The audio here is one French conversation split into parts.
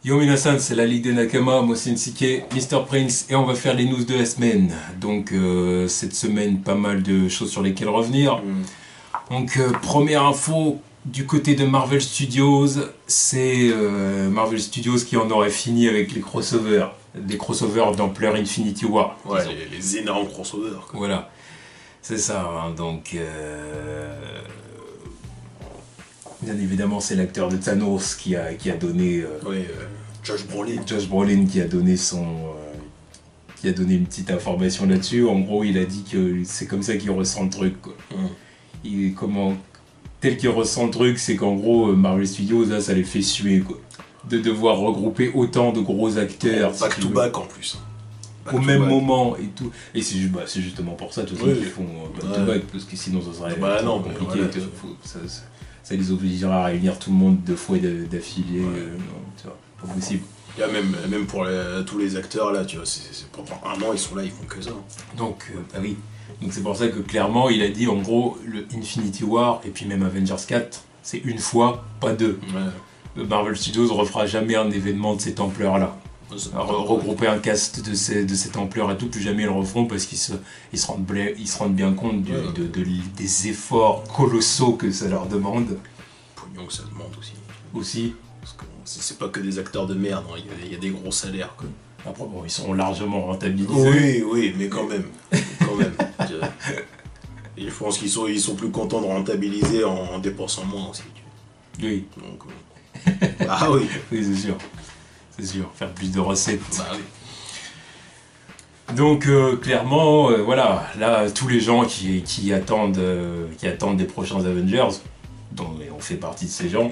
Yo minasan, c'est la Ligue des Nakama, moi c'est Nsike, Mr Prince, et on va faire les news de la semaine. Donc cette semaine, pas mal de choses sur lesquelles revenir. Donc première info, du côté de Marvel Studios, c'est Marvel Studios qui en aurait fini avec les crossovers. Des crossovers d'ampleur Infinity War. Ouais, les énormes crossovers. Quoi. Voilà, c'est ça, hein, donc... Bien évidemment, c'est l'acteur de Thanos qui a donné... Josh Brolin. Josh Brolin qui a donné qui a donné une petite information là-dessus. En gros, il a dit que c'est comme ça qu'il ressent le truc, quoi. Tel qu'il ressent le truc, c'est qu'en gros, Marvel Studios, là, ça les fait suer, quoi. De devoir regrouper autant de gros acteurs. Back to back en plus. Au même moment et tout. Et c'est justement pour ça, tout qu'ils font back to back, parce que sinon ça serait compliqué. Voilà, ça les obligera à réunir tout le monde 2 fois d'affilée. Tu vois, pas possible. Il y a même pour tous les acteurs là, tu vois, pendant 1 an ils sont là, ils font que ça. Donc, oui. Donc c'est pour ça que clairement il a dit en gros le Infinity War et puis même Avengers 4, c'est une fois, pas 2. Ouais. Marvel Studios ne refera jamais un événement de cette ampleur là. Regrouper un cast de cette ampleur et tout, plus jamais ils le referont parce qu'ils se rendent bien compte des efforts colossaux que ça leur demande. Pognon que ça demande aussi. Parce que c'est pas que des acteurs de merde, hein. Il y a des gros salaires quoi. Après bon, ils seront largement rentabilisés. Oui, mais quand même. Et je pense qu'ils sont plus contents de rentabiliser en dépensant moins aussi. Oui. Donc, ah oui. Oui, c'est sûr. C'est sûr, faire plus de recettes. Bah oui. Donc clairement, voilà, là tous les gens qui attendent des prochains Avengers, dont on fait partie de ces gens,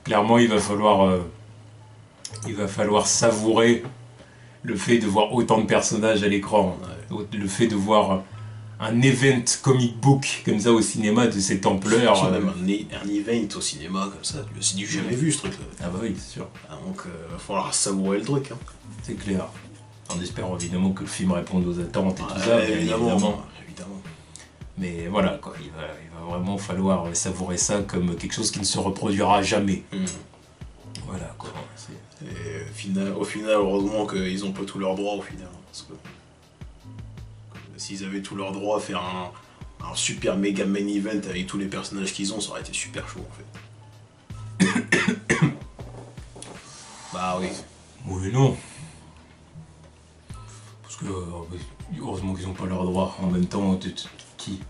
clairement il va falloir savourer le fait de voir autant de personnages à l'écran, le fait de voir un event comic book comme ça au cinéma de cette ampleur. Même un event au cinéma comme ça, c'est du jamais vu ce truc là. Ah bah oui, c'est sûr. Donc il va falloir savourer le truc. Hein. C'est clair. En espérant évidemment que le film réponde aux attentes et tout ça. Évidemment. Mais voilà, quoi, il va vraiment falloir savourer ça comme quelque chose qui ne se reproduira jamais. Voilà, quoi. Et au final, heureusement qu'ils n'ont pas tous leurs droits au final. Parce que s'ils avaient tous leurs droits à faire un super méga main event avec tous les personnages qu'ils ont, ça aurait été super chaud en fait. Bah oui. Oui, non. Parce que heureusement qu'ils n'ont pas leurs droits. En même temps, qui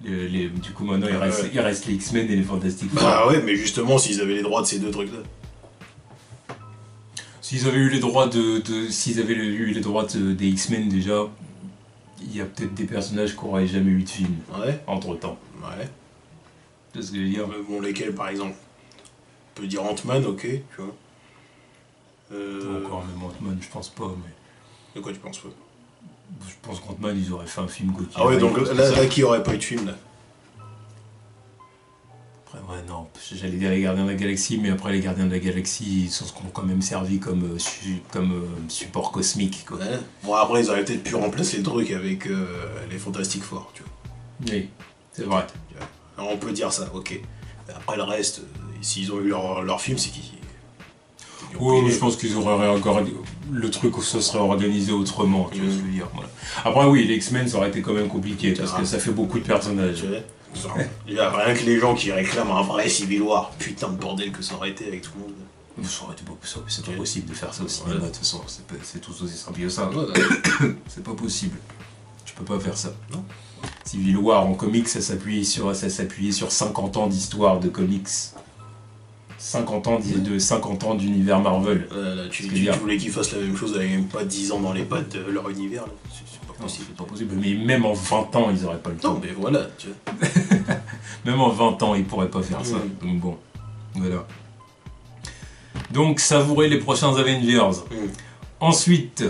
du coup maintenant il reste les X-Men et les Fantastic Four. Bah ouais, mais justement s'ils avaient les droits de ces 2 trucs là. S'ils avaient eu les droits des X-Men déjà, il y a peut-être des personnages qui n'auraient jamais eu de film entre temps. Ouais. C'est ce que je veux dire. Bon, lesquels par exemple? On peut dire Ant-Man, ok, tu vois. Encore même Ant-Man, je pense pas, mais. De quoi tu penses pas? Je pense qu'Ant-Man, ils auraient fait un film Godzilla. Ah ouais, donc là qui aurait pas eu de film là? Après, ouais, non, j'allais dire les Gardiens de la Galaxie, mais après les Gardiens de la Galaxie, ils sont quand même servi comme support cosmique, quoi. Ouais. Bon, après, ils auraient peut-être pu remplacer le truc avec les Fantastic Four, tu vois. Oui, c'est vrai. Alors, on peut dire ça, ok. Après le reste, s'ils ont eu leur film, c'est qui? Oui, mais je pense qu'ils auraient encore le truc où ça serait organisé autrement, tu vois ce que je veux dire. Voilà. Après oui, les X-Men ça aurait été quand même compliqué parce que ça fait beaucoup de personnages. Il y a rien que les gens qui réclament un vrai Civil War, putain de bordel que ça aurait été avec tout le monde. Ça aurait été c'est pas possible de faire ça au cinéma, de toute façon, c'est tout aussi simple que ça. C'est pas possible. Tu peux pas faire ça. Non. Civil War en comics, ça s'appuyait sur 50 ans d'histoire de comics. 50 ans d'univers Marvel. Tu voulais qu'ils fassent la même chose avec même pas 10 ans dans les pattes de leur univers là. C'est pas possible. C'est pas possible, mais même en 20 ans ils auraient pas le temps. Non mais voilà, tu vois. Même en 20 ans ils pourraient pas faire ça. Donc bon, voilà. Donc savourer les prochains Avengers. Ensuite,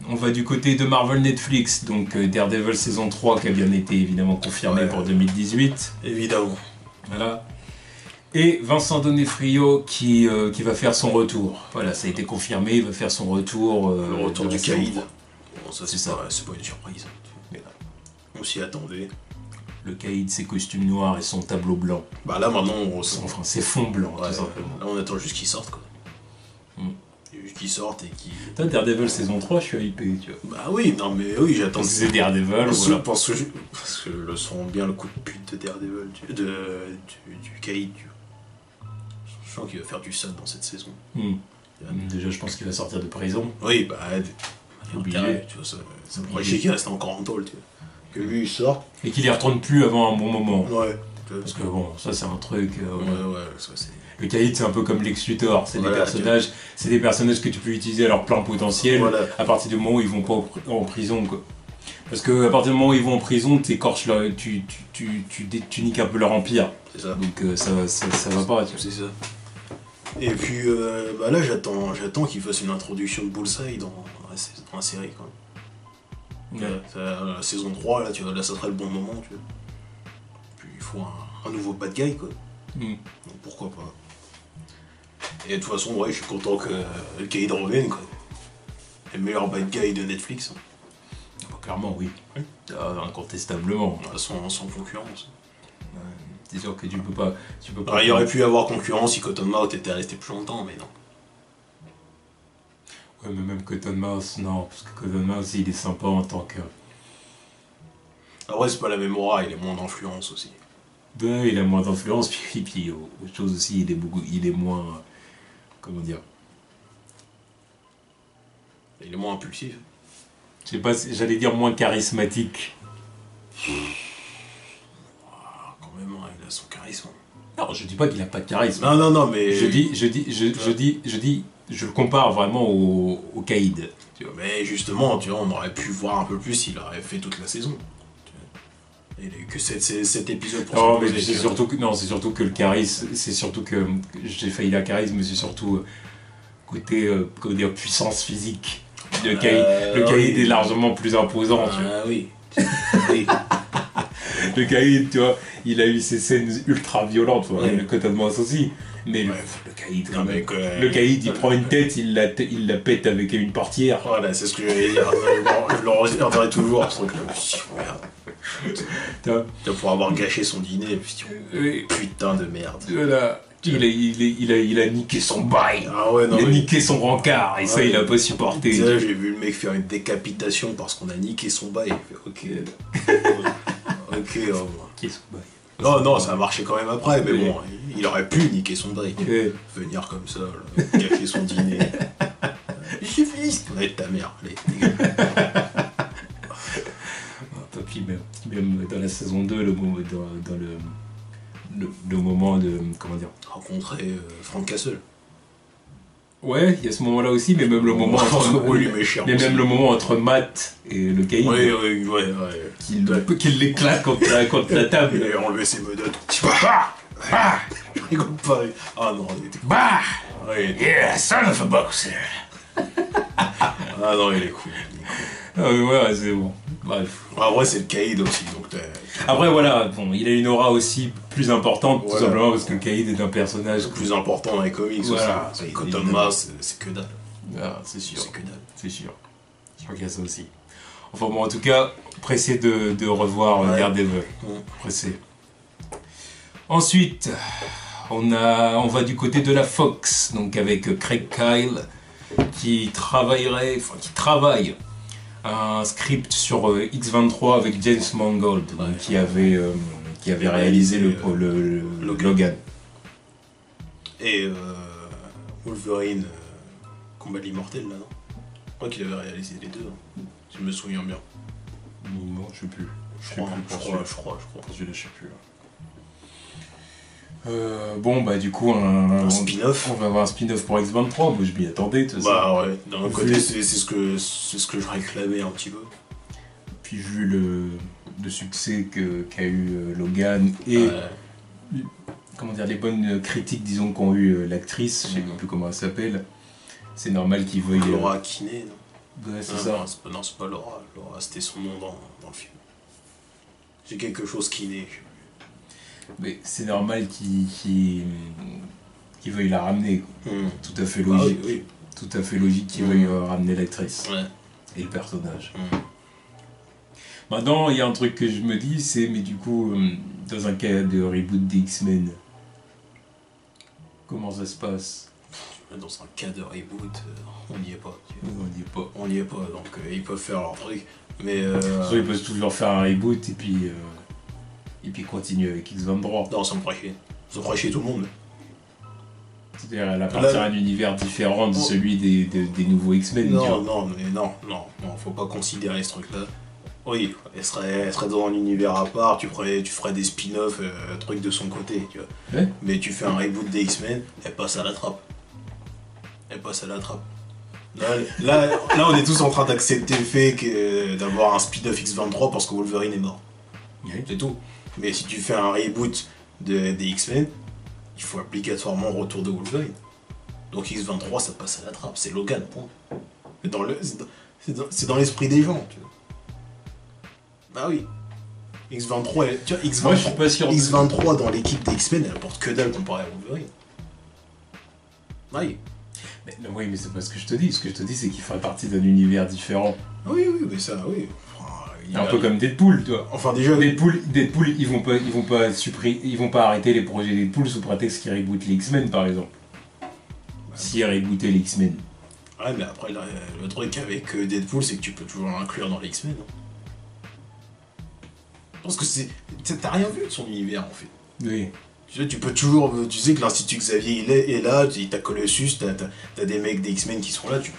on va du côté de Marvel Netflix, donc Daredevil saison 3 qui a bien été évidemment confirmé pour 2018. Évidemment. Voilà. Et Vincent D'Onofrio qui va faire son retour. Voilà, ça a été confirmé, il va faire son retour. Le retour du Caïd. Bon, ça c'est pas une surprise. On s'y attendait. Le Caïd, ses costumes noirs et son tableau blanc. Bah là maintenant, enfin, ses fonds blancs, tout simplement. Là on attend juste qu'il sorte quoi. qui sortent et qui... Toi, Daredevil saison 3, je suis hypé, tu vois. Bah oui, non mais oui, j'attends... Parce que c'est Daredevil, voilà. voilà. Parce que je le sens bien le coup de pute de Daredevil, du Caïd, tu vois. Je sens qu'il va faire du sad dans cette saison. Déjà, je pense qu'il va sortir de prison. Oui, bah... Oublié. Tu vois, ça pourrait chier qu'il reste encore en tôle, tu vois. Que lui, il sort. Et qu'il y retourne plus avant un bon moment. Ouais. Parce que bon, ça c'est un truc... Ouais, ça c'est... Le Caïd, c'est un peu comme Lex Luthor, c'est Voilà, des personnages que tu peux utiliser à leur plein potentiel, voilà. à partir du moment où ils vont pas en prison, quoi. Parce que à partir du moment où ils vont en prison, t'écorches tu niques un peu leur empire. C'est ça. Donc ça va pas, tu vois. C'est ça. Et puis bah là j'attends qu'il fasse une introduction de Bullseye dans la série quand même. Ouais. La saison 3 là, tu vois, là ça serait le bon moment, tu vois. Puis il faut un nouveau bad guy quoi. Donc pourquoi pas. Et de toute façon ouais, je suis content que le Caïd revienne quoi. Le meilleur bad guy de Netflix. Bah, clairement oui. Incontestablement. Sans concurrence. C'est sûr que tu peux pas. Alors, il aurait pu y avoir concurrence si Cottonmouth était resté plus longtemps, mais non. Ouais, mais même Cottonmouth, non, parce que Cottonmouth il est sympa en tant que. Après c'est pas la même aura, il a moins d'influence aussi. Ben, il a moins d'influence, puis autre chose aussi, il est moins. Comment dire. Il est moins impulsif. Je sais pas, j'allais dire moins charismatique. Quand même, hein, il a son charisme. Non, je dis pas qu'il a pas de charisme. Non, mais... Je le compare vraiment au Caïd. Tu vois, mais justement, tu vois, on aurait pu voir un peu plus s'il aurait fait toute la saison. Il n'y a eu que cet épisode pour non, mais c'est surtout que le charisme, c'est surtout que j'ai failli la charisme, mais c'est surtout côté comment dire, puissance physique. Le Caïd est largement plus imposant. Ah oui. Le Caïd, tu vois, il a eu ses scènes ultra violentes, le Cottonmouth aussi. Mais le Caïd, quand même. Le Caïd, il prend une tête, il la pète avec une portière. Voilà, c'est ce que j'allais dire. Je le regarderai toujours, ce truc-là. Merde. Tu vas pouvoir avoir gâché son dîner, putain de merde. Voilà. Il a niqué son bail. Ah ouais, non, il a niqué son rencard, et ça, il a pas supporté. Ça, j'ai vu le mec faire une décapitation parce qu'on a niqué son bail. Ok. Ok, Niqué son bail. Non, ça a marché quand même après, mais bon, il aurait pu niquer son bail. Venir comme ça, là, gâcher son dîner. Je suis fils. Ouais, ta mère, allez, dégage. Puis même dans la saison 2, le moment de... Comment dire, rencontrer Frank Castle. Ouais, il y a ce moment-là aussi, mais même le moment entre, le moment entre Matt et le Caïd. Ouais. Qu'il l'éclate contre la table. Il a enlevé ses menottes. Je rigole pas. Ah non, il était cool. Yeah, son of a boxer. Ah non, il est cool. Ouais, c'est bon. Bref. Après, c'est le Caïd aussi, donc après, voilà, bon, il a une aura aussi plus importante, tout simplement parce que le Caïd est un personnage plus important dans les comics aussi. Cottonmouth, c'est que dalle. Ah, c'est sûr. C'est que dalle. C'est sûr. Je crois qu'il y a ça aussi. Enfin bon, en tout cas, pressé de revoir Daredevil. Pressé. Ensuite, on va du côté de la Fox, donc avec Craig Kyle, qui travaille un script sur X-23 avec James Mangold, qui avait réalisé le Logan. Et Wolverine, Combat de l'immortel, là, non? Je crois qu'il avait réalisé les deux, hein, si je me souviens bien. Non, je sais plus. Je crois. Je sais plus. Bon, bah du coup, un spin-off. On va avoir un spin-off pour X-23, moi je m'y attendais. Bah ouais, d'un côté c'est ce que je réclamais un petit peu. Puis vu le succès qu'a eu Logan et comment dire, les bonnes critiques disons qu'ont eu l'actrice, je sais plus comment elle s'appelle, c'est normal qu'il veuille... Laura Kinney, non? Ouais, c'est ça. Non, c'est pas Laura. Laura, c'était son nom dans le film. J'ai quelque chose Kinney. Mais c'est normal qu'il veuille la ramener. Tout à fait logique. Oui. Tout à fait logique qu'il veuille ramener l'actrice. Et le personnage. Maintenant, il y a un truc que je me dis, c'est, mais du coup, dans un cas de reboot d'X-Men, comment ça se passe? Dans un cas de reboot, on n'y est pas. On n'y est pas. On n'y est pas, donc ils peuvent faire leur truc. Mais. Soit ils peuvent toujours faire un reboot et puis continuer avec X23. Non, ça me ferait chier. Ça me ferait chier tout le monde. C'est-à-dire, elle appartient à un univers différent de celui des nouveaux X-Men. Non, faut pas considérer ce truc-là. Oui, elle serait dans un univers à part, tu ferais des spin-offs, trucs de son côté, tu vois. Ouais. Mais tu fais un reboot des X-Men, elle passe à la trappe. Elle passe à la trappe. Là, on est tous en train d'accepter le fait d'avoir un spin-off X23 parce que Wolverine est mort. Ouais. C'est tout. Mais si tu fais un reboot des X-Men, il faut obligatoirement un retour de Wolverine. Donc X23, ça passe à la trappe. C'est Logan, point. C'est dans l'esprit des gens, tu vois. Bah oui. X23, tu vois, Moi, je suis pas sûr. X23 dans l'équipe des X-Men, elle apporte que dalle comparé à Wolverine. Oui. Oui, mais c'est pas ce que je te dis. Ce que je te dis, c'est qu'il ferait partie d'un univers différent. Oui, mais ça, oui. Un peu comme Deadpool, toi. Enfin, déjà. Deadpool, ils vont pas arrêter les projets Deadpool sous prétexte qu'ils rebootent les X-Men, par exemple. S'ils rebootaient les X-Men. Ouais, mais après, le truc avec Deadpool, c'est que tu peux toujours l'inclure dans les X-Men. Parce que t'as rien vu de son univers, en fait. Oui. Tu peux toujours. Tu sais que l'Institut Xavier est là, t'as Colossus, t'as des mecs des X-Men qui sont là, tu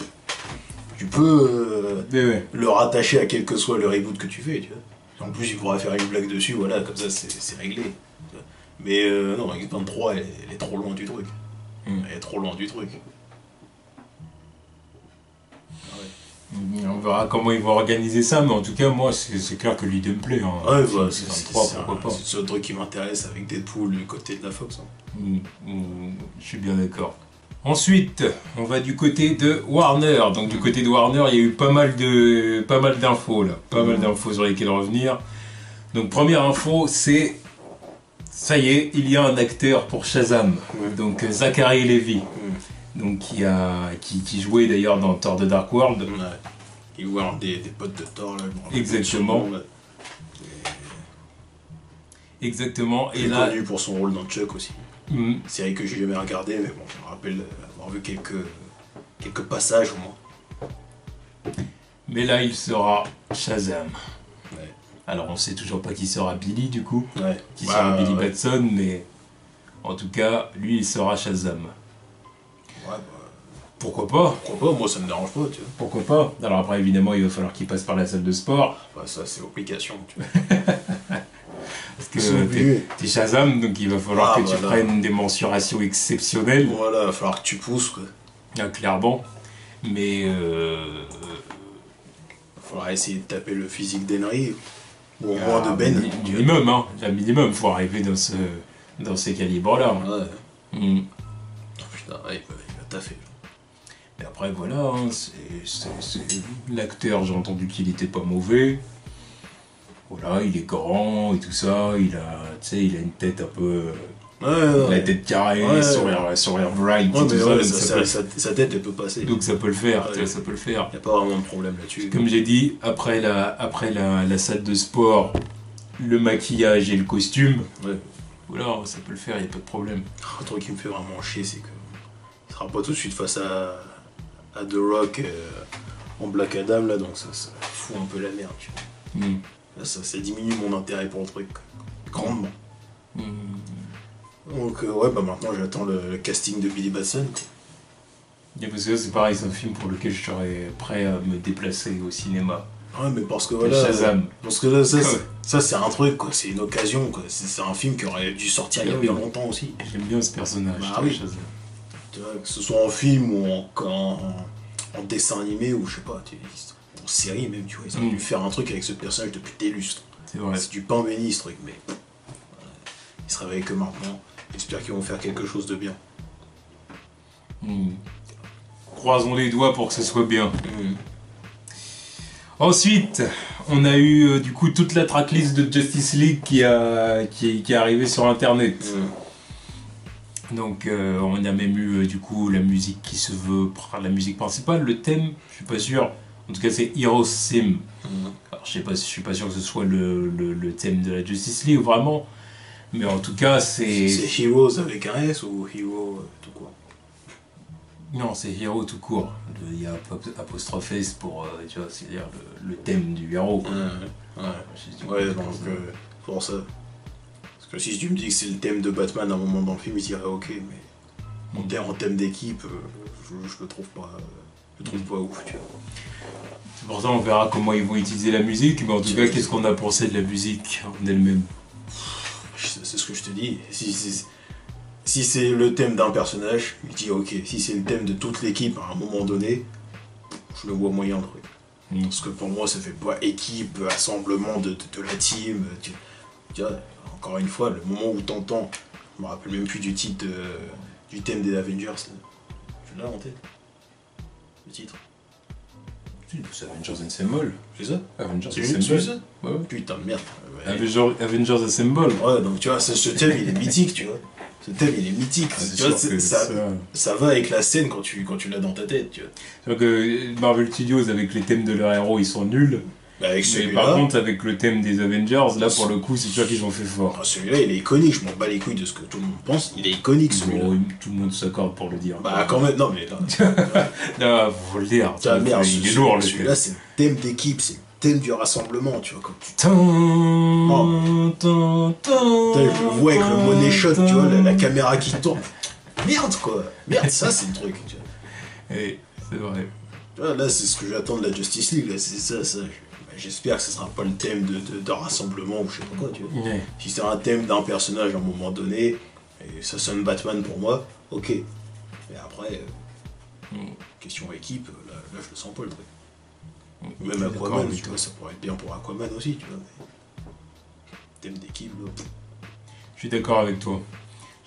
peux le rattacher à quel que soit le reboot que tu fais, tu vois. En plus, il pourra faire une blague dessus, voilà, comme ça c'est réglé. Mais non, X23, elle est trop loin du truc. Elle est trop loin du truc. On verra comment ils vont organiser ça, mais en tout cas, moi, c'est clair que l'idée me plaît. Hein. Ouais, voilà, c'est pourquoi pas. C'est le truc qui m'intéresse avec Deadpool du côté de la Fox. Hein. Je suis bien d'accord. Ensuite, on va du côté de Warner. Donc du côté de Warner, il y a eu pas mal d'infos là, pas mal d'infos sur lesquelles revenir. Donc première info, c'est ça y est, il y a un acteur pour Shazam. Donc Zachary Levi. Donc qui jouait d'ailleurs dans Thor The Dark World. Ouais. Il voit un des potes de Thor là. Exactement. Exactement. Il est connu pour son rôle dans Chuck aussi. Série que j'ai jamais regardée, mais bon, je me rappelle avoir vu quelques passages au moins. Mais là, il sera Shazam. Ouais. Alors, on sait toujours pas qui sera Billy du coup. Ouais. Qui sera Billy Batson, mais en tout cas, lui, il sera Shazam. Ouais, pourquoi pas? Pourquoi pas? Moi, ça me dérange pas, tu vois. Pourquoi pas? Alors après, évidemment, il va falloir qu'il passe par la salle de sport. Bah, ça, c'est obligation, tu vois. Parce que t'es Shazam, donc il va falloir que tu prennes des mensurations exceptionnelles. Voilà, il va falloir que tu pousses, quoi. Clairement. Mais il va falloir essayer de taper le physique d'Henry, ou au moins de Ben. Minimum, hein. Un minimum, faut arriver dans ces calibres-là. Ouais. Putain, ouais, il va taffer. Et après, voilà, hein, l'acteur, j'ai entendu qu'il était pas mauvais. Voilà, il est grand et tout ça, il a une tête un peu... la tête carrée, sourire bright, ouais, tout ça. Sa tête, elle peut passer. Donc ça peut le faire, ça peut le faire. Il n'y a pas vraiment de problème là-dessus. Comme j'ai dit, après la salle de sport, le maquillage et le costume, voilà, ça peut le faire, il n'y a pas de problème. Un truc qui me fait vraiment chier, c'est que il sera pas tout de suite face à The Rock en Black Adam, là, donc ça fout un peu la merde, tu vois. Là, ça diminue mon intérêt pour le truc, grandement. Donc, maintenant j'attends le casting de Billy Batson. Et parce que c'est pareil, c'est un film pour lequel je serais prêt à me déplacer au cinéma. Ouais, mais parce que voilà. Shazam. Parce que là, ça c'est un truc, quoi, c'est une occasion, quoi. C'est un film qui aurait dû sortir il y a bien longtemps aussi. J'aime bien ce personnage, Shazam. Tu vois, que ce soit en film ou en dessin animé ou je sais pas, en série même, tu vois, ils ont dû faire un truc avec ce personnage depuis des lustres. C'est vrai. C'est du pain béni ce truc, mais ils se réveillent que maintenant. J'espère qu'ils vont faire quelque chose de bien. Croisons les doigts pour que ce soit bien. Ensuite, on a eu du coup toute la tracklist de Justice League qui est arrivée sur internet. Donc on a même eu du coup la musique qui se veut la musique principale, le thème, je suis pas sûr. En tout cas c'est Heroes Theme. Alors je suis pas sûr que ce soit le thème de la Justice League vraiment. Mais en tout cas c'est... C'est Heroes avec un S ou Hero tout quoi? Non, c'est Hero tout court. Il y a apostrophe S pour, tu vois, c'est-à-dire le thème du héros. Quoi. Ouais, donc pour ça. Parce que si tu me dis que c'est le thème de Batman à un moment dans le film, je dirais ok, mais en thème d'équipe, je le trouve pas. Je le trouve pas ouf, tu vois. C'est pour ça on verra comment ils vont utiliser la musique, mais en tout cas, qu'est-ce qu'on a pensé de la musique en elle-même? C'est ce que je te dis. Si c'est le thème d'un personnage, je dis ok. Si c'est le thème de toute l'équipe à un moment donné, je le vois moyen le truc. Parce que pour moi, ça fait pas équipe, assemblement de la team. Tu vois, encore une fois, le moment où t'entends, je me rappelle même plus du titre du thème des Avengers. Je l'ai en tête. Le titre. C'est Avengers Assemble. C'est ça Avengers C'est Assemble. ça Ouais. Putain de merde. Avengers Assemble. Ouais, donc tu vois, ce thème il est mythique, tu vois. Ce thème il est mythique. Tu vois, ça va avec la scène quand tu l'as dans ta tête, tu vois. C'est vrai que Marvel Studios, avec les thèmes de leurs héros, ils sont nuls. Bah avec Mais par contre, avec le thème des Avengers, là pour le coup, c'est sûr qu'ils ont fait fort. Celui-là, il est iconique, je m'en bats les couilles de ce que tout le monde pense, il est iconique celui-là. Bon, tout le monde s'accorde pour le dire. Bah quand même, non mais là. Là, faut le dire. Merde, il est lourd le celui-là, c'est le thème d'équipe, c'est le thème du rassemblement, tu vois. Quand tu... Je le vois avec le money shot, tu vois, la caméra qui tourne. Merde quoi. Merde, ça c'est le truc, tu vois. Et c'est vrai. Là, c'est ce que j'attends de la Justice League, là, c'est ça. J'espère que ce sera pas le thème de rassemblement ou je sais pas quoi, tu vois. Ouais. Si c'est un thème d'un personnage à un moment donné, et ça sonne Batman pour moi, ok. Mais après, question équipe, là je le sens pas le truc. Même Aquaman, tu vois, ça pourrait être bien pour Aquaman aussi, tu vois. Mais... thème d'équipe, là. Je suis d'accord avec toi.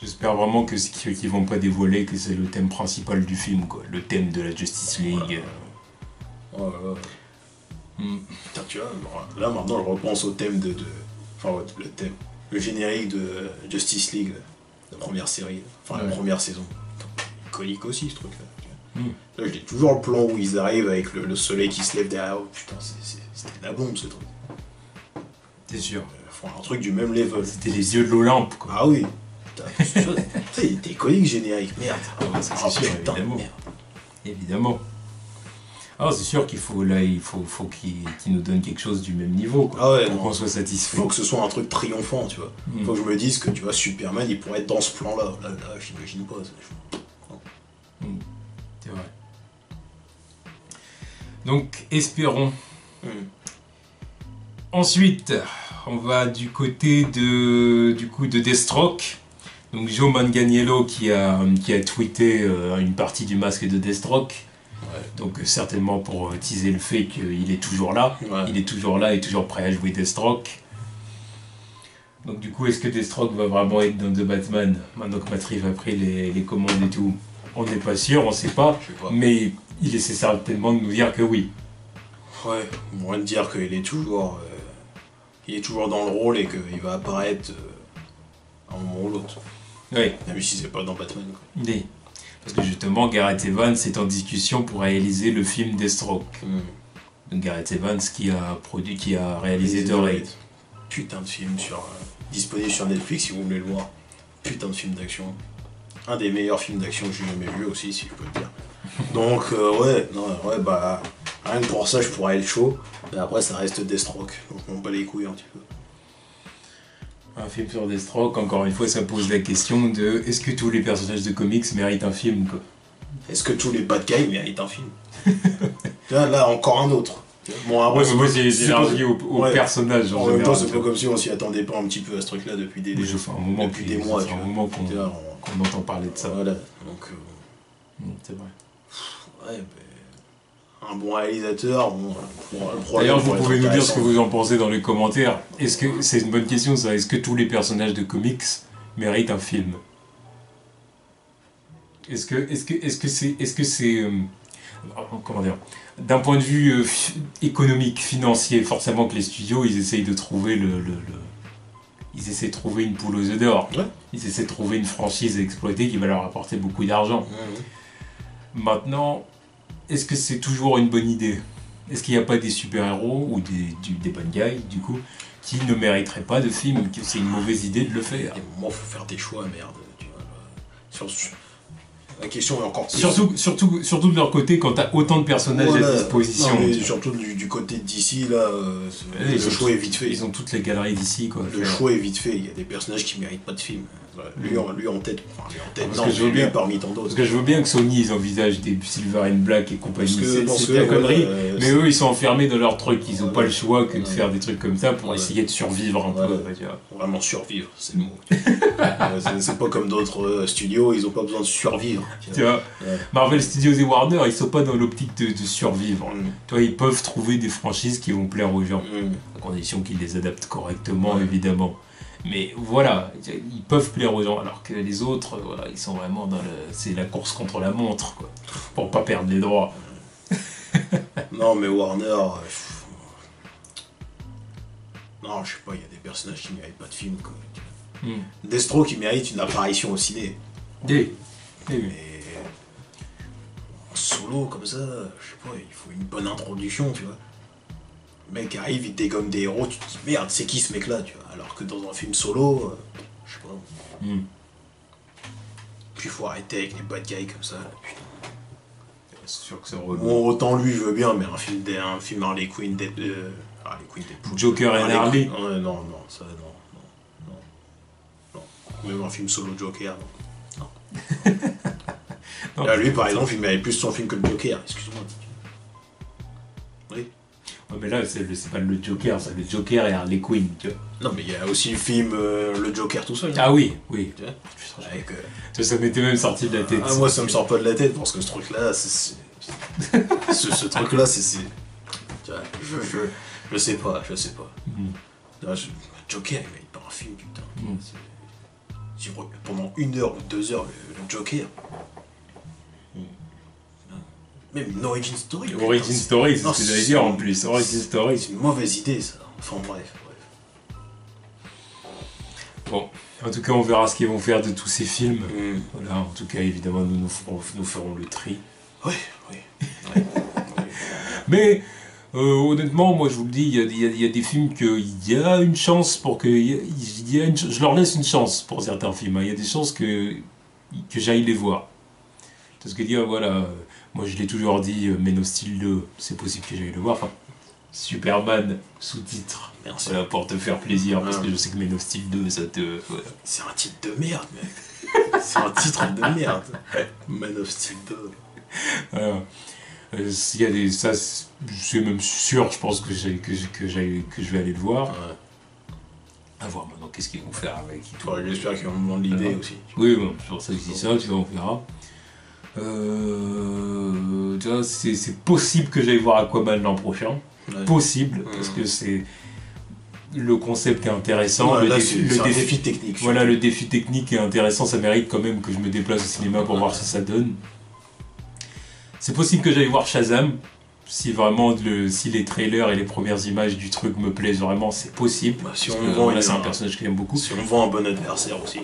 J'espère vraiment que ce qu'ils vont pas dévoiler, que c'est le thème principal du film, quoi. Le thème de la Justice League. Ouais. Putain, tu vois, là maintenant je repense au thème enfin, le thème. Le générique de Justice League, la première série, enfin la première saison. Iconique aussi ce truc-là. Là, j'ai toujours le plan où ils arrivent avec le soleil qui se lève derrière. Putain, c'était la bombe ce truc. T'es sûr? Un truc du même level. C'était les yeux de l'Olympe, quoi. Ah oui. Putain, il était iconique générique, merde. C'est sûr, putain, évidemment. merde. Évidemment. Alors c'est sûr qu'il faut qu'il nous donne quelque chose du même niveau, quoi, pour qu'on soit satisfait. Faut que ce soit un truc triomphant, tu vois. Faut que je me dise que tu vois Superman, il pourrait être dans ce plan-là. Là, j'imagine pas. C'est vrai. Donc espérons. Ensuite, on va du côté de Deathstroke. Donc Joe Manganiello qui a tweeté une partie du masque de Deathstroke. Donc certainement pour teaser le fait qu'il est toujours là. Il est toujours là et toujours prêt à jouer Deathstroke. Donc du coup, est-ce que Deathstroke va vraiment être dans The Batman maintenant que Matt Reeves a pris les commandes et tout? On n'est pas sûr, on sait pas. Mais il essaie certainement de nous dire que oui. Ouais, moins de dire qu'il est toujours dans le rôle et qu'il va apparaître à un moment ou l'autre. Oui. Même si c'est pas dans Batman, quoi. Oui. Parce que justement, Gareth Evans est en discussion pour réaliser le film Deathstroke. Donc Gareth Evans qui a réalisé The Raid. Putain de film disponible sur Netflix si vous voulez le voir. Putain de film d'action. Un des meilleurs films d'action que j'ai jamais vu aussi, si je peux le dire. Donc bah rien que pour ça je pourrais être chaud. Mais après ça reste Deathstroke. Donc on bat les couilles un petit peu. Un film sur Deathstroke, encore une fois, ça pose la question de est-ce que tous les personnages de comics méritent un film, quoi? Est-ce que tous les bad guys méritent un film? Là, encore un autre. Bon, après, moi, j'ai élargi au personnage. En même temps, c'est pas comme si on s'y attendait pas un petit peu à ce truc-là depuis des mois. C'est un moment qu'on entend parler de ça. Voilà, donc. C'est vrai. Ouais, un bon réalisateur, D'ailleurs, vous pouvez nous dire ce que vous en pensez dans les commentaires. Est-ce que c'est une bonne question, ça? Est-ce que tous les personnages de comics méritent un film? Est-ce que c'est comment dire, d'un point de vue économique, financier, forcément que les studios ils essayent de trouver ils essaient de trouver une poule aux œufs d'or. Ouais. Ils essaient de trouver une franchise à exploiter qui va leur apporter beaucoup d'argent. Maintenant, est-ce que c'est toujours une bonne idée? Est-ce qu'il n'y a pas des super-héros ou des bad guys, du coup, qui ne mériteraient pas de film, que c'est une mauvaise idée de le faire? Il y a un moment, faut faire des choix, merde. Tu vois, La question est encore plus... Surtout de leur côté, quand t'as autant de personnages à disposition. Non, mais surtout du côté d'ici, là, le choix est vite fait. Ils ont toutes les galeries d'ici, quoi. Le choix est vite fait. Il y a des personnages qui méritent pas de film. Lui en tête. Enfin, lui parmi tant d'autres. Parce que je veux bien que Sony, ils envisagent des Silver and Black et compagnie. C'est la connerie. Mais eux, ils sont enfermés dans leur truc. Ils ont pas le choix que de faire des trucs comme ça pour essayer de survivre un peu. Vraiment survivre, c'est le mot. C'est pas comme d'autres studios, ils ont pas besoin de survivre. Tu vois, Marvel Studios et Warner, ils sont pas dans l'optique de survivre. Tu vois, ils peuvent trouver des franchises qui vont plaire aux gens, à condition qu'ils les adaptent correctement, évidemment. Mais voilà, ils peuvent plaire aux gens, alors que les autres, voilà, ils sont vraiment dans c'est la course contre la montre, quoi, pour pas perdre les droits. Non, mais Warner... Non, je sais pas, il y a des personnages qui méritent pas de film, quoi. Deathstroke qui mérite une apparition au ciné. Mais en solo comme ça, je sais pas, il faut une bonne introduction, tu vois. Le mec arrive, il dégomme des héros, tu te dis merde, c'est qui ce mec là, tu vois. Alors que dans un film solo, je sais pas. Puis il faut arrêter avec les bad guys comme ça, putain. C'est sûr que c'est relou. Bon, autant lui je veux bien, mais un film Harley Quinn, Deadpool. Joker et Harley. Non, ça non. Même un film solo Joker, non. Là, lui, par exemple, il mérite plus son film que le Joker, excuse-moi. Oui. Ouais, mais là, c'est pas le Joker, c'est le Joker et Harley Quinn, tu vois. Non, mais il y a aussi le film Le Joker tout seul. Ah oui. Tu vois avec, ça m'était même sorti de la tête. Ah, moi, ça me sort pas de la tête, parce que ce truc-là, ce truc-là, c'est... Tu vois, je sais pas. Joker, il mérite pas un film, putain. Pendant 1 heure ou 2 heures, le Joker. Même une origin story. Origin story, c'est ce que j'allais dire en plus. Origin story. C'est une mauvaise idée, ça. Enfin, bref. Bon, en tout cas, on verra ce qu'ils vont faire de tous ces films. Voilà, en tout cas, évidemment, nous ferons le tri. Oui. Mais... honnêtement, moi je vous le dis, il y a des films qu'il y a une chance pour que... je leur laisse une chance pour certains films. Il y a des chances que j'aille les voir. Parce que dire, voilà, moi je l'ai toujours dit, Men of Steel 2, c'est possible que j'aille le voir. Enfin, Superman, sous-titre. Merci. Voilà, pour te faire plaisir, parce que je sais que Men of Steel 2, ça te... Voilà. C'est un titre de merde, mec. C'est un titre de merde. Man of Steel 2. Voilà. S'il y a des... Ça, je suis même sûr, je pense que je vais aller le voir. À voir maintenant qu'est-ce qu'ils vont faire avec. J'espère qu'ils vont me vendre l'idée aussi. Oui, bon, c'est pour ça que je dis ça, tu vois, on verra. Tu vois, c'est possible que j'aille voir Aquaman l'an prochain. Possible, parce que c'est... Le concept est intéressant, le défi technique. Voilà, le défi technique est intéressant, ça mérite quand même que je me déplace au cinéma pour voir ce que ça donne. C'est possible que j'aille voir Shazam, si vraiment si les trailers et les premières images du truc me plaisent vraiment, c'est possible. Si parce on que, vend là, c'est un personnage que j'aime beaucoup. Si on vend un bon adversaire aussi.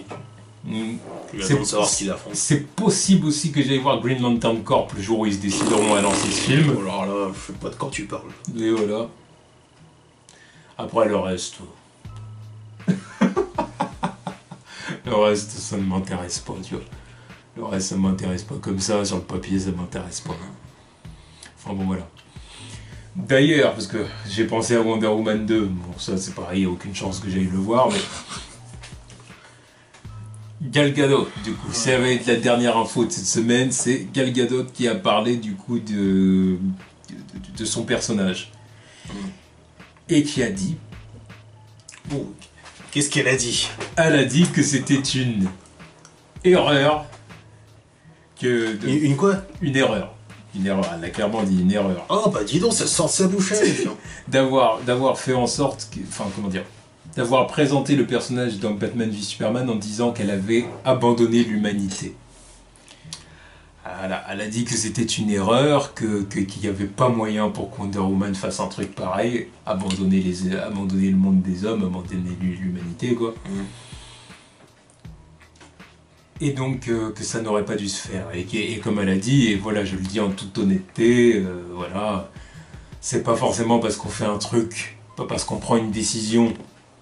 Il a besoin de savoir ce qu'il affronte. C'est possible aussi que j'aille voir Green Lantern Corps le jour où ils se décideront à lancer ce film. Alors là, je sais pas de quand tu parles. Et voilà. Après le reste... le reste, ça ne m'intéresse pas, tu vois. Le reste, ça m'intéresse pas comme ça, sur le papier, ça m'intéresse pas. Enfin bon, voilà. D'ailleurs, parce que j'ai pensé à Wonder Woman 2, bon ça c'est pareil, il n'y a aucune chance que j'aille le voir, mais... Gal Gadot, du coup, ça va être la dernière info de cette semaine, c'est Gal Gadot qui a parlé du coup de son personnage. Et qui a dit... Bon, qu'est-ce qu'elle a dit? Elle a dit que c'était une erreur. Une quoi? Une erreur. Une erreur, elle a clairement dit une erreur. Oh bah dis donc, ça sort de sa bouche. D'avoir fait en sorte que... Enfin, comment dire, d'avoir présenté le personnage dans Batman v Superman en disant qu'elle avait abandonné l'humanité. Elle a dit que c'était une erreur, qu'il n'y avait pas moyen pour que Wonder Woman fasse un truc pareil, abandonner le monde des hommes, abandonner l'humanité, quoi. Et donc que ça n'aurait pas dû se faire. Et comme elle a dit, et voilà, je le dis en toute honnêteté, voilà, c'est pas forcément parce qu'on fait un truc, pas parce qu'on prend une décision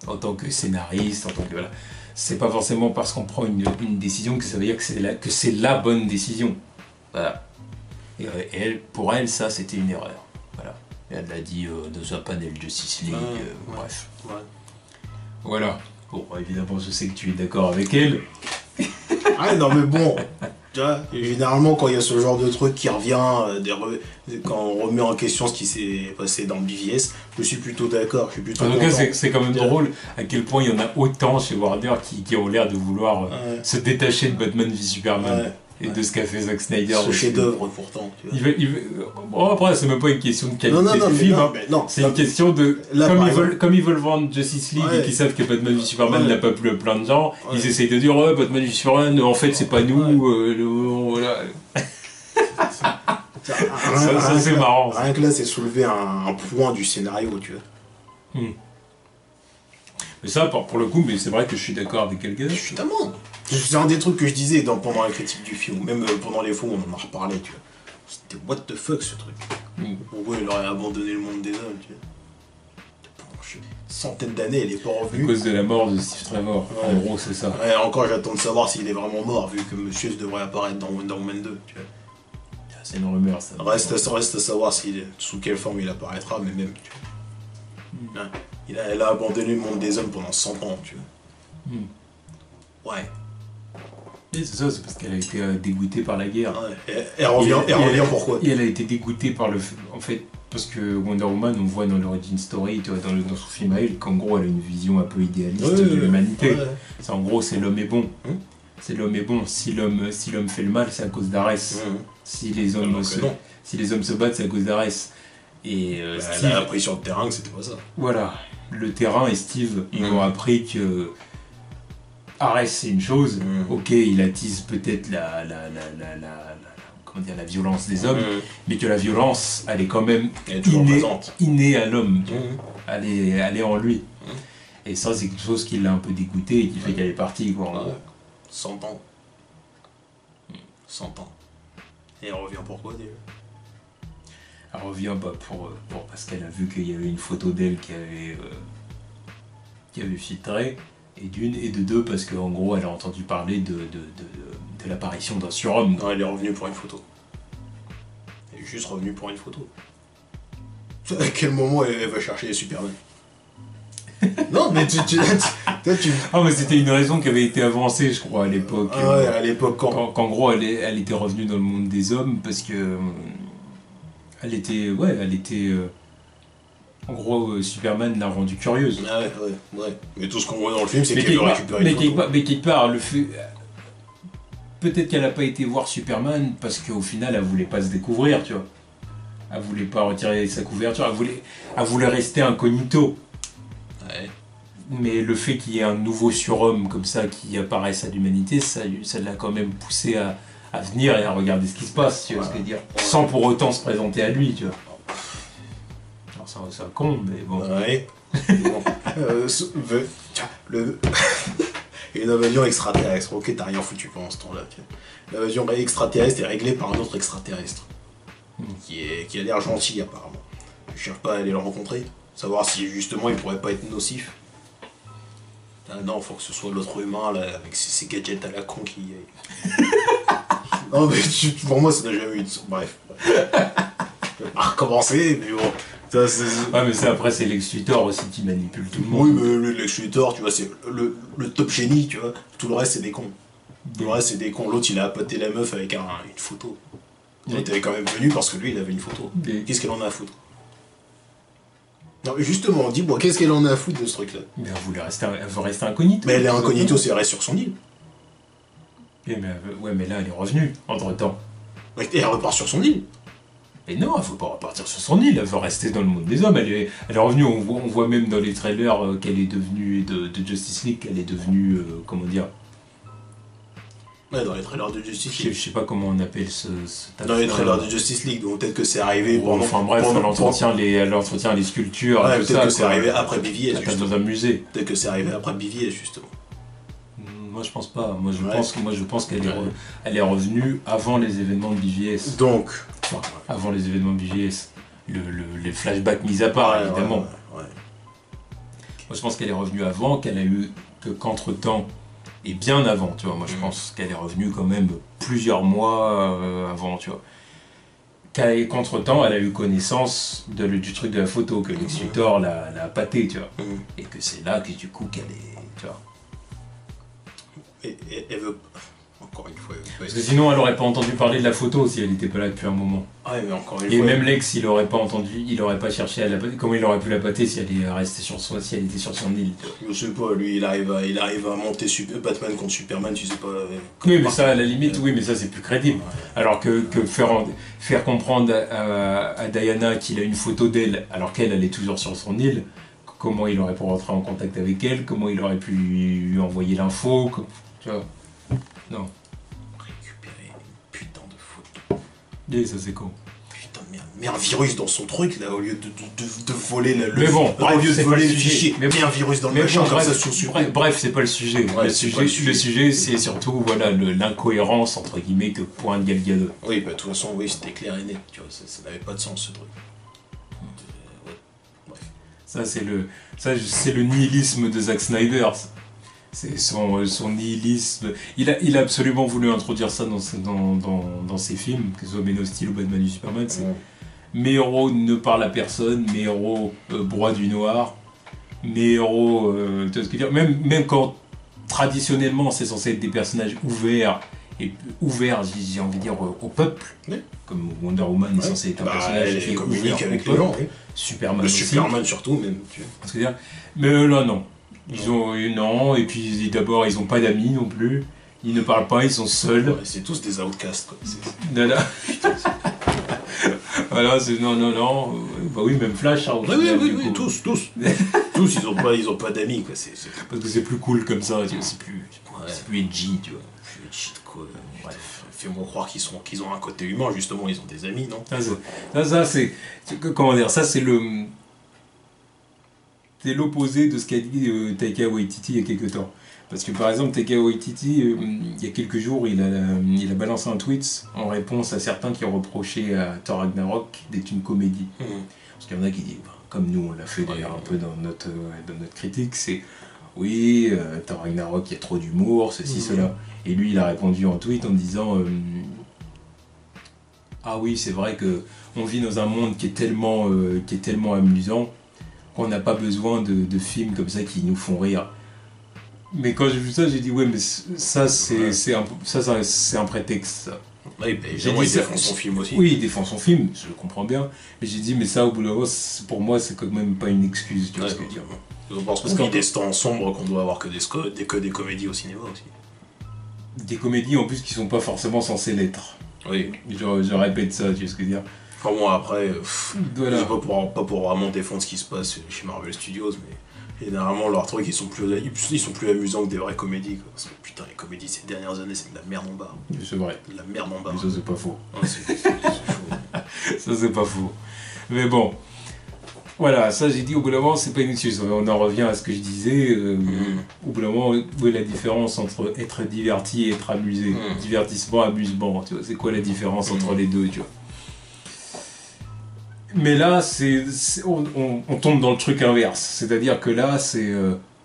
en tant que scénariste, en tant que voilà, c'est pas forcément parce qu'on prend une décision que ça veut dire que c'est la bonne décision. Voilà. Et elle, pour elle, ça c'était une erreur. Voilà. Et elle l'a dit dans un panel Justice League, bref. Ouais. Voilà. Bon, évidemment, je sais que tu es d'accord avec elle. Ah non mais bon, tu vois, généralement quand il y a ce genre de truc qui revient, quand on remet en question ce qui s'est passé dans BVS, je suis plutôt d'accord, je suis plutôt En tout content. cas, c'est quand même drôle à quel point il y en a autant chez Warner qui ont l'air de vouloir se détacher de Batman v Superman et de ce qu'a fait Zack Snyder. Ce chef-d'œuvre pourtant. Tu vois. Bon, après, c'est même pas une question de qualité non, du film, c'est une question de. Là, comme ils veulent vendre Justice League et qu'ils savent que Batman v Superman n'a pas plu à plein de gens, ils essayent de dire Batman v Superman, en fait, c'est pas nous, voilà. Ça c'est marrant. Rien que là, c'est soulever un point du scénario, tu vois. Mais ça, pour le coup, mais c'est vrai que je suis d'accord avec quelqu'un. Évidemment. C'est un des trucs que je disais pendant la critique du film, même pendant les faux, on en a reparlé, tu vois. C'était what the fuck ce truc. Pourquoi il aurait abandonné le monde des hommes, tu vois. Centaines d'années, il est pas revenu. À cause de la mort de Steve Trevor, en gros, c'est ça. Ouais, encore j'attends de savoir s'il est vraiment mort, vu que monsieur devrait apparaître dans Wonder Woman 2, tu vois. C'est une rumeur, ça. Reste à savoir sous quelle forme il apparaîtra, mais même, tu vois. Elle a abandonné le monde des hommes pendant 100 ans, tu vois. Ouais. Et c'est ça, c'est parce qu'elle a été dégoûtée par la guerre. Ouais. Elle revient pourquoi? Et elle a été dégoûtée par le fait, en fait, parce que Wonder Woman, on voit dans l'origin story, tu vois, dans son film à elle, qu'en gros elle a une vision un peu idéaliste de l'humanité. C'est, en gros, c'est l'homme est bon. C'est l'homme est bon. Si l'homme fait le mal, c'est à cause d'Arès. Si les hommes se battent, c'est à cause d'Arès. Et Steve a appris sur le terrain que c'était pas ça. Voilà, le terrain et Steve, ils ont appris que Ares c'est une chose, ok, il attise peut-être la violence des hommes, mais que la violence, elle est quand même innée à l'homme, elle est en lui. Et ça, c'est quelque chose qui l'a un peu dégoûté et qui fait qu'elle est partie, quoi. 100 ans. 100 ans. Et elle revient pourquoi, déjà? Elle revient parce qu'elle a vu qu'il y avait une photo d'elle qui avait filtré, et d'une, et de deux, parce qu'en gros, elle a entendu parler de l'apparition d'un surhomme. Non, elle est revenue pour une photo. Elle est juste revenue pour une photo. À quel moment elle va chercher Superman? Non, mais tu... Ah, mais c'était une raison qui avait été avancée, je crois, à l'époque. Ouais, à l'époque, qu'en gros, elle était revenue dans le monde des hommes, parce que... Elle était... en gros, Superman l'a rendue curieuse. Ah ouais. Mais tout ce qu'on voit dans le film, c'est qu'elle veut récupérer une photo. Mais quelque part, le fait... Peut-être qu'elle n'a pas été voir Superman, parce qu'au final, elle voulait pas se découvrir, tu vois. Elle voulait pas retirer sa couverture, elle voulait rester incognito. Ouais. Mais le fait qu'il y ait un nouveau surhomme comme ça qui apparaisse à l'humanité, ça l'a quand même poussé à venir et à regarder ce qui se passe, tu vois ce que je veux dire. Sans pour autant se présenter à lui, tu vois. Alors c'est un con, mais bon. Ouais. Bon. Une invasion extraterrestre. Ok, t'as rien foutu pendant ce temps-là. L'invasion extraterrestre est réglée par un autre extraterrestre. Qui a l'air gentil, apparemment. Je cherche pas à aller le rencontrer. Savoir si, justement, il pourrait pas être nocif. Ah non, faut que ce soit l'autre humain, là, avec ses gadgets à la con qui... Non, mais pour moi, ça n'a jamais eu de... Bref. Je vais pas recommencer, mais bon... Ouais, mais ça, après, c'est Lex Luthor aussi qui manipule tout le monde. Oui, mais Lex Luthor, tu vois, c'est le top génie, tu vois. Tout le reste, c'est des cons. Tout le reste, c'est des cons. L'autre, il a appâté la meuf avec une photo. Il était quand même venu parce que lui, il avait une photo. Qu'est-ce qu'elle en a à foutre? Non, mais justement, dis-moi, qu'est-ce qu'elle en a à foutre de ce truc-là? Mais elle veut rester incognito. Mais elle est incognito, c'est elle reste sur son île. Mais là, elle est revenue, entre-temps. Et elle repart sur son île. Mais non, elle ne veut pas repartir sur son île, elle veut rester dans le monde des hommes. Elle est revenue, on voit même dans les trailers qu'elle est devenue, de Justice League, qu'elle est devenue, comment dire... Ouais, dans les trailers de Justice League. Je sais pas comment on appelle ce dans les trailers de Justice League, donc peut-être que c'est arrivé pendant... Enfin bref, elle entretient les sculptures, ouais, tout peut-être ça. Que c'est arrivé après BVS, justement. Dans un musée. Peut-être que c'est arrivé après BVS, justement. Moi je pense pas. Moi je pense qu'elle elle est revenue avant les événements de BVS. Donc... Enfin, avant les événements de BVS. Les flashbacks mis à part, évidemment. Moi, je pense qu'elle est revenue avant, qu'elle a eu qu'entre-temps, et bien avant, tu vois. Moi, je pense qu'elle est revenue quand même plusieurs mois avant, tu vois. Qu'entre-temps, elle a eu connaissance du truc de la photo, que Lex Luthor l'a pâté, tu vois. Et que c'est là que du coup qu'elle est, tu vois. Et elle veut... Encore une fois... Parce que sinon, elle aurait pas entendu parler de la photo si elle n'était pas là depuis un moment. Ouais, mais encore une Et fois... même Lex, il aurait pas entendu, il aurait pas cherché à la pâter. Comment il aurait pu la pâter si elle est restée si elle était sur son île, tu vois. Je sais pas, lui, il arrive à monter Batman contre Superman, tu sais pas... Oui, mais ça, à la limite, oui, mais ça, c'est plus crédible. Alors que faire comprendre à Diana qu'il a une photo d'elle, alors qu'elle, elle est toujours sur son île, comment il aurait pu rentrer en contact avec elle, comment il aurait pu lui envoyer l'info, tu vois. Non. Récupérer une putain de photo. Et ça, c'est con. Putain de merde. Mais un virus dans son truc, là, au lieu de voler le... Mais bon, au lieu de c'est voler pas le le sujet. fichier, Mais un virus dans le machin, comme ça, sur bref, c'est pas le sujet. Ouais, le sujet, c'est surtout voilà, l'incohérence, entre guillemets, que pointe Gal Gadot. Oui, bah de toute façon, oui, c'était clair et net, tu vois, ça n'avait pas de sens, ce truc. Ouais. Bref. Ça, c'est le nihilisme de Zack Snyder. C'est son nihilisme. Il a absolument voulu introduire ça dans ses films, que ce soit Man of Steel ou Batman v Superman. C'est mes héros ne parlent à personne, mes héros broient du noir, mes héros... tu vois ce que je veux dire, même quand traditionnellement c'est censé être des personnages ouverts, j'ai envie de dire, au peuple, comme Wonder Woman est censé être un personnage qui est ouvert avec au peuple, les gens, oui. Superman Le aussi. Superman surtout, même. Tu vois. Ce que je veux dire. Mais là, non. Non, et puis d'abord, ils n'ont pas d'amis non plus. Ils ne parlent pas, ils sont seuls. Ouais, c'est tous des outcasts, quoi. Voilà. Voilà, c'est non. Bah oui, même Flash. Hein, oui, tous. Tous, ils ont pas d'amis, quoi. Parce que c'est plus cool comme ça, tu vois, c'est plus edgy, tu vois. Plus edgy, quoi. Bref, fais-moi croire qu'ils ont un côté humain, justement, ils ont des amis, non? Ça, c'est... Comment dire, ça, c'est le... C'est l'opposé de ce qu'a dit Taika Waititi il y a quelques temps. Parce que par exemple, Taika Waititi, il y a quelques jours, il a balancé un tweet en réponse à certains qui ont reproché à Thor Ragnarok d'être une comédie. Parce qu'il y en a qui disent, comme nous on l'a fait d'ailleurs un peu dans notre critique, c'est oui, Thor Ragnarok, il y a trop d'humour, ceci, cela. Et lui, il a répondu en tweet en disant ah oui, c'est vrai que on vit dans un monde qui est tellement amusant qu'on n'a pas besoin de films comme ça qui nous font rire. Mais quand j'ai vu ça, j'ai dit ouais, mais ça c'est un prétexte. Ça. Oui, mais il défend son film aussi. Oui, il défend son film, je le comprends bien. Mais j'ai dit mais ça au bout d'un moment, pour moi c'est quand même pas une excuse, tu vois ce que je veux dire. Je pense qu'il y a des temps sombres qu'on doit avoir que des comédies au cinéma aussi. Des comédies en plus qui sont pas forcément censées l'être. Oui. Je répète ça, tu vois ce que je veux dire. Enfin bon, après, voilà. pas pour vraiment défendre ce qui se passe chez Marvel Studios, mais généralement leurs trucs ils sont plus amusants que des vraies comédies, quoi. Parce que putain, les comédies ces dernières années c'est de la merde en barre. C'est vrai. De la merde en barre. Mais ça c'est pas faux. Non, c'est faux. Ça c'est pas faux. Mais bon. Voilà, ça j'ai dit au bout d'un moment c'est pas une excuse. On en revient à ce que je disais. Au bout d'un moment, où est la différence entre être diverti et être amusé? Divertissement, amusement, tu vois, c'est quoi la différence entre les deux, tu vois? Mais là, on tombe dans le truc inverse. C'est-à-dire que là, c'est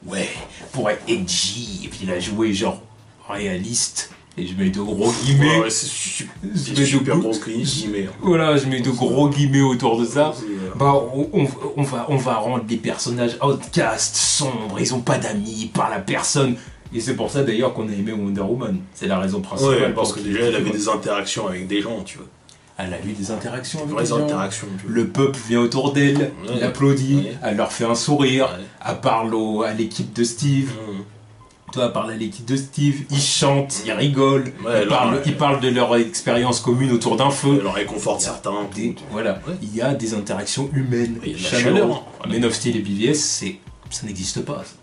ouais, pour être edgy, et puis il a joué genre réaliste. Et je mets de gros guillemets. Ouais, c'est super gros guillemets. Voilà, je mets de gros guillemets autour de ça. Bah, on va rendre les personnages outcasts, sombres, ils ont pas d'amis, ils parlent à personne. Et c'est pour ça d'ailleurs qu'on a aimé Wonder Woman. C'est la raison principale. Ouais, parce que déjà elle avait des interactions avec des gens, tu vois. Elle a eu des interactions avec des gens. Interactions, le peuple vient autour d'elle, l'applaudit, elle leur fait un sourire, elle parle à l'équipe de Steve. Toi, parle à l'équipe de Steve, ils chantent, ils rigolent, ils parlent de leur expérience commune autour d'un feu. Elle leur réconforte certains. Voilà, il y a des interactions humaines, chaleur. Man of Steel et BVS, ça n'existe pas. Ça.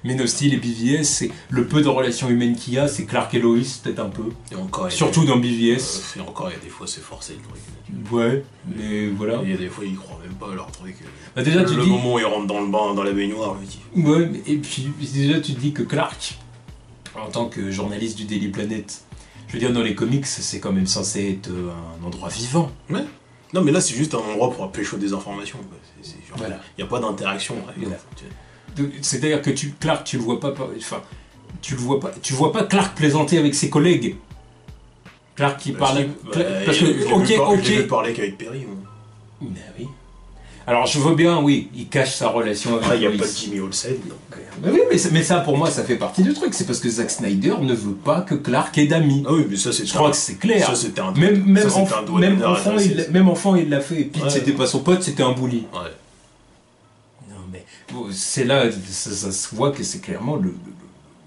Man of Steel et BVS, c'est le peu de relations humaines qu'il y a, c'est Clark et Lois, peut-être un peu. Et encore, surtout dans BVS. Et encore, il y a des fois, c'est forcé le truc. Ouais, mais voilà. Il y a des fois, ils croient même pas à leur truc. Bah déjà, le moment où ils rentrent dans le bain, dans la baignoire, je dis. Ouais, et puis déjà, tu te dis que Clark, en tant que journaliste du Daily Planet, je veux dire, dans les comics, c'est quand même censé être un endroit vivant. Ouais. Non, mais là, c'est juste un endroit pour pécho des informations. Voilà. Il n'y a pas d'interaction. Voilà. C'est-à-dire que Clark, tu le vois pas... Enfin, tu vois pas Clark plaisanter avec ses collègues. Clark qui parle... parce que, je vais parler qu'avec Perry. Mais oui. Alors je veux bien, oui, il cache sa relation avec Lois. Il n'y a pas de Jimmy Olsen, donc... Mais oui, mais ça pour moi ça fait partie du truc, c'est parce que Zack Snyder ne veut pas que Clark ait d'amis. Ah oui, mais ça c'est... Je crois que c'est clair. Ça c'était un... Même enfant il l'a fait, et Pete c'était pas son pote, c'était un bully. Ouais. Non mais, c'est là, ça se voit que c'est clairement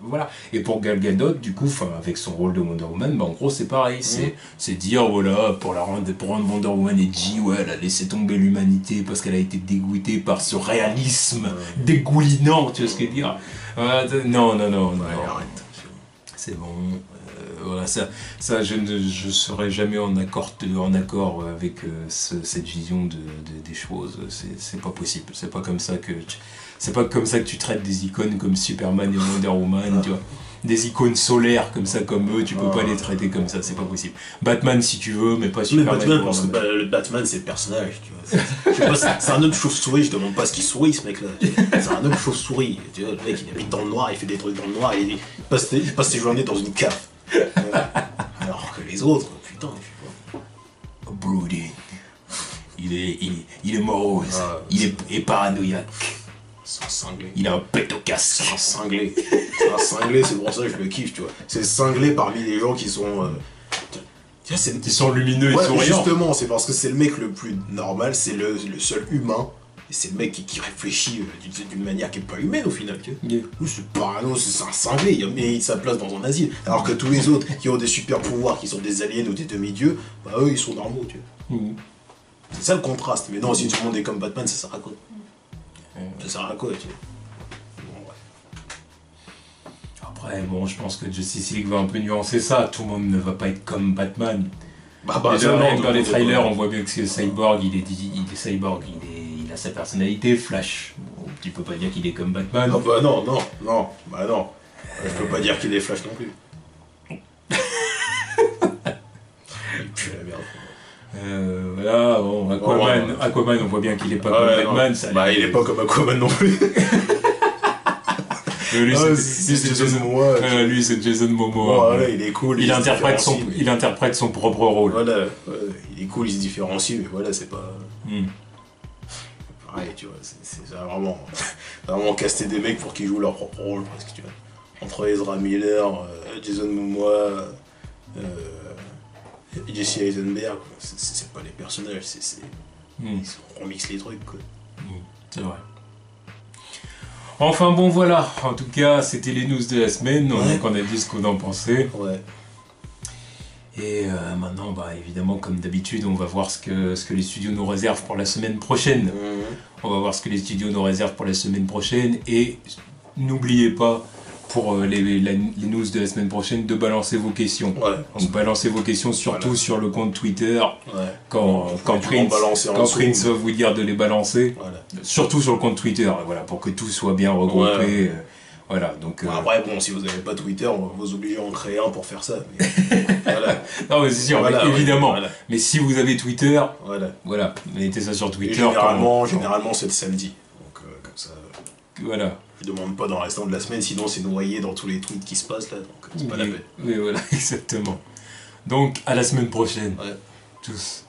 voilà. Et pour Gal Gadot, du coup, avec son rôle de Wonder Woman, en gros c'est pareil, c'est dire voilà, pour rendre Wonder Woman edgy, ouais, elle a laissé tomber l'humanité parce qu'elle a été dégoûtée par ce réalisme dégoulinant, tu vois ce que je veux dire. Non, arrête. C'est bon. Voilà, ça je serai jamais en accord avec cette vision des choses. C'est pas possible. C'est pas comme ça que tu traites des icônes comme Superman et Wonder Woman, tu vois. Des icônes solaires comme ça, comme eux, tu peux pas les traiter comme ça, c'est pas possible. Batman si tu veux, mais pas Superman. Mais Batman, parce que le Batman c'est le personnage, tu vois. C'est un homme chauve-souris, je demande pas ce qu'il sourit ce mec-là. C'est un homme chauve-souris, tu vois, le mec il habite dans le noir, il fait des trucs dans le noir, il passe ses journées dans une cave. Alors que les autres, putain, je sais pas. Brooding. Il est morose, il est paranoïaque. C'est un cinglé. Il a un pet au casque. C'est un cinglé. C'est pour ça que je le kiffe, tu vois. C'est cinglé parmi les gens qui sont... Ils sont lumineux et souriants. Justement, c'est parce que c'est le mec le plus normal, c'est le seul humain. Et c'est le mec qui réfléchit d'une manière qui n'est pas humaine au final. Tu vois. C'est parano, c'est un cinglé, il a mis sa place dans un asile. Alors que tous les autres qui ont des super pouvoirs, qui sont des aliens ou des demi-dieux, bah eux ils sont normaux. Tu vois. C'est ça le contraste. Mais non, si tout le monde est comme Batman, ça sert à quoi? Ça sert à quoi, tu vois. Après, bon, je pense que Justice League va un peu nuancer ça. Tout le monde ne va pas être comme Batman. Dans les trailers, on voit bien que Cyborg, il a sa personnalité. Flash, bon, tu peux pas dire qu'il est comme Batman. Non. Je peux pas dire qu'il est Flash non plus. Il pue la merde. Voilà, bon, Aquaman, on voit bien qu'il est pas comme Batman. Il est pas comme Aquaman non plus. Lui, c'est Jason Momoa. Lui, c'est Jason Momoa. Voilà, il est cool. Il interprète son propre rôle. Voilà, il est cool, il se différencie, mais voilà, c'est pas... Pareil, tu vois, c'est vraiment caster des mecs pour qu'ils jouent leur propre rôle, presque, tu vois. Entre Ezra Miller, Jason Momoa, Jesse Eisenberg, c'est pas les personnages, on remixe les trucs, quoi. C'est vrai. Enfin bon voilà, en tout cas c'était les news de la semaine, donc on a dit ce qu'on en pensait. Ouais. Et maintenant, évidemment, comme d'habitude, on va voir ce que les studios nous réservent pour la semaine prochaine. On va voir ce que les studios nous réservent pour la semaine prochaine. Et n'oubliez pas, pour les news de la semaine prochaine, de balancer vos questions. Donc balancez vos questions surtout sur le compte Twitter. Quand Prince va vous dire de les balancer. Surtout sur le compte Twitter, pour que tout soit bien regroupé. Donc, après, bon, si vous n'avez pas Twitter, on va vous obliger à en créer un pour faire ça. Mais... Non, mais c'est sûr, évidemment. Mais si vous avez Twitter, mettez ça sur Twitter. Et généralement c'est le samedi. Donc, comme ça. Voilà. Je demande pas dans le restant de la semaine, sinon c'est noyé dans tous les tweets qui se passent là. Donc, c'est pas la peine. Oui, voilà, exactement. Donc, à la semaine prochaine. Tous.